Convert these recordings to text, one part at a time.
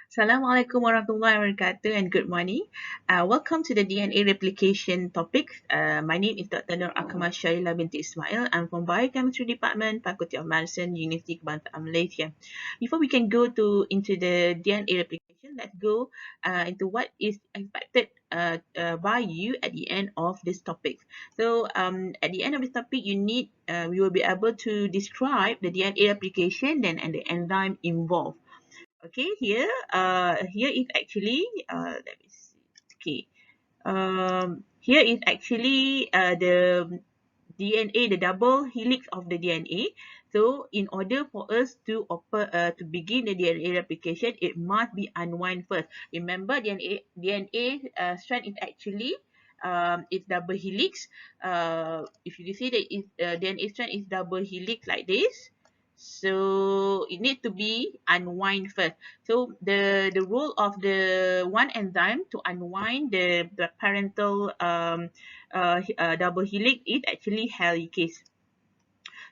Assalamualaikum warahmatullahi wabarakatuh and good morning. Welcome to the DNA replication topic. My name is Dr. Nur Akmal Syaila binti Ismail. I'm from Biochemistry Department, Faculty of Medicine, University Kebangsaan Malaysia. Before we can go into the DNA replication, let's go into what is expected by you at the end of this topic. So at the end of this topic, we will be able to describe the DNA replication and the enzyme involved. Okay, here is actually let me see. Okay, here is actually the DNA, the double helix of the DNA. So in order for us to begin the DNA replication, it must be unwind first. Remember, DNA strand is actually it's double helix. If you see that DNA strand is double helix like this, so it needs to be unwind first. So the role of the one enzyme to unwind the parental double helix is actually helicase.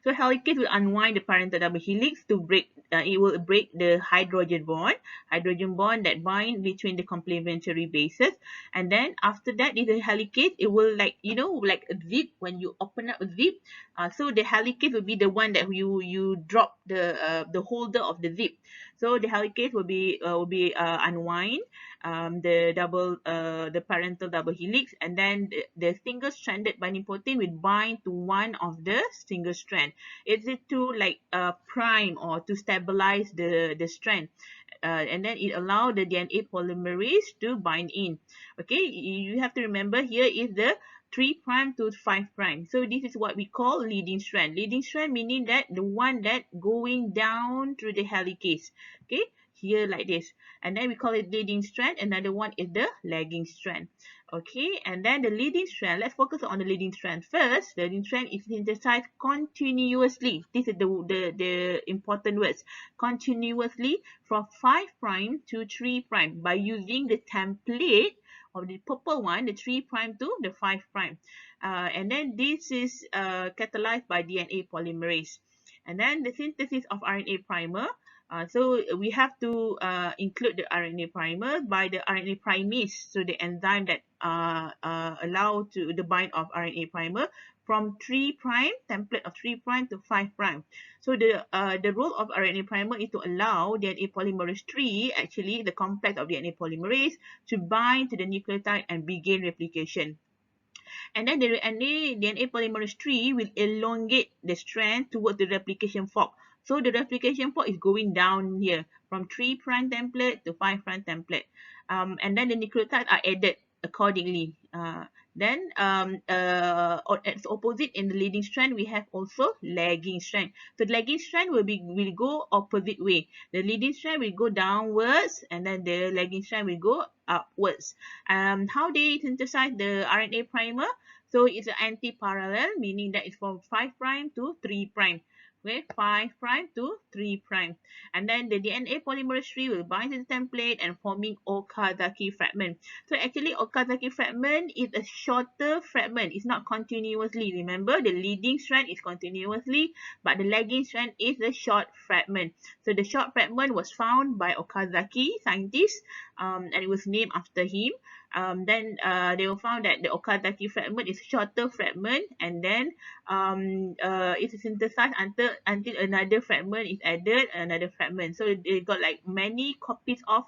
So helicase will unwind the parental double helix to break. It will break the hydrogen bond that bind between the complementary bases, and then after that, in the helicase, it will like a zip when you open up a zip. So the helicase will be the one that you drop the holder of the zip. So the helicase will be unwind the parental double helix, and then the single stranded binding protein will bind to one of the single strand. Is it to like prime or to stabilize the strand? And then it allow the DNA polymerase to bind in. Okay, you have to remember here is the 3' to 5'. So this is what we call leading strand. Leading strand meaning that the one that going down through the helicase. Okay, here like this. And then we call it leading strand. Another one is the lagging strand. Okay, and then the leading strand, let's focus on the leading strand first. The leading strand is synthesized continuously. This is the important words. Continuously from 5' to 3' by using the template of the purple one, the 3' to the 5'. And then this is catalyzed by DNA polymerase. And then the synthesis of RNA primer. So we have to include the RNA primer by the RNA primase, so the enzyme that allow to the bind of RNA primer from 3' template of 3' to 5'. So the role of RNA primer is to allow DNA polymerase 3, actually the complex of DNA polymerase, to bind to the nucleotide and begin replication. And then the DNA polymerase 3 will elongate the strand towards the replication fork. So the replication fork is going down here from 3' template to 5' template. And then the nucleotides are added accordingly. Then as opposite in the leading strand, we have also lagging strand. So the lagging strand will go opposite way. The leading strand will go downwards, and then the lagging strand will go upwards. How they synthesize the RNA primer? So it's an anti-parallel, meaning that it's from 5' to 3'. Okay, 5' to 3'. And then the DNA polymerase 3 will bind to the template and forming Okazaki fragment. So actually Okazaki fragment is a shorter fragment. It's not continuously. Remember, the leading strand is continuously, but the lagging strand is a short fragment. So the short fragment was found by Okazaki scientist, and it was named after him. Then they will found that the Okazaki fragment is shorter fragment, and then it is synthesized until another fragment is added, another fragment. So they got like many copies of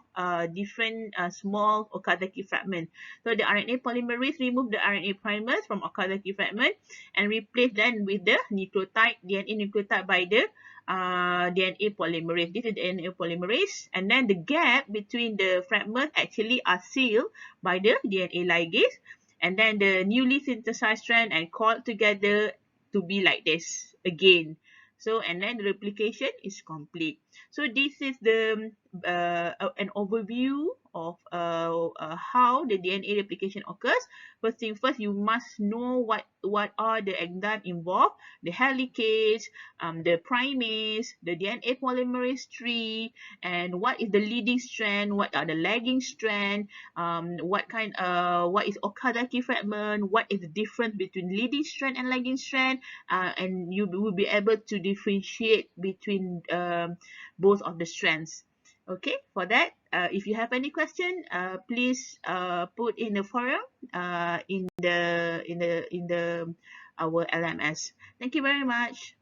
different small Okazaki fragment. So the RNA polymerase remove the RNA primers from Okazaki fragment and replace them with the nucleotide, DNA nucleotide by the DNA polymerase. This is the DNA polymerase, and then the gap between the fragments actually are sealed by the DNA ligase, and then the newly synthesized strand and called together to be like this again. So, and then the replication is complete. So this is an overview of how the DNA replication occurs. First thing first, you must know what are the enzymes involved: the helicase, the primase, the DNA polymerase 3, and what is the leading strand, what are the lagging strand, what is Okazaki fragment, what is the difference between leading strand and lagging strand, and you will be able to differentiate between both of the strands. Okay, for that, if you have any question, please put in the forum in the our LMS. Thank you very much.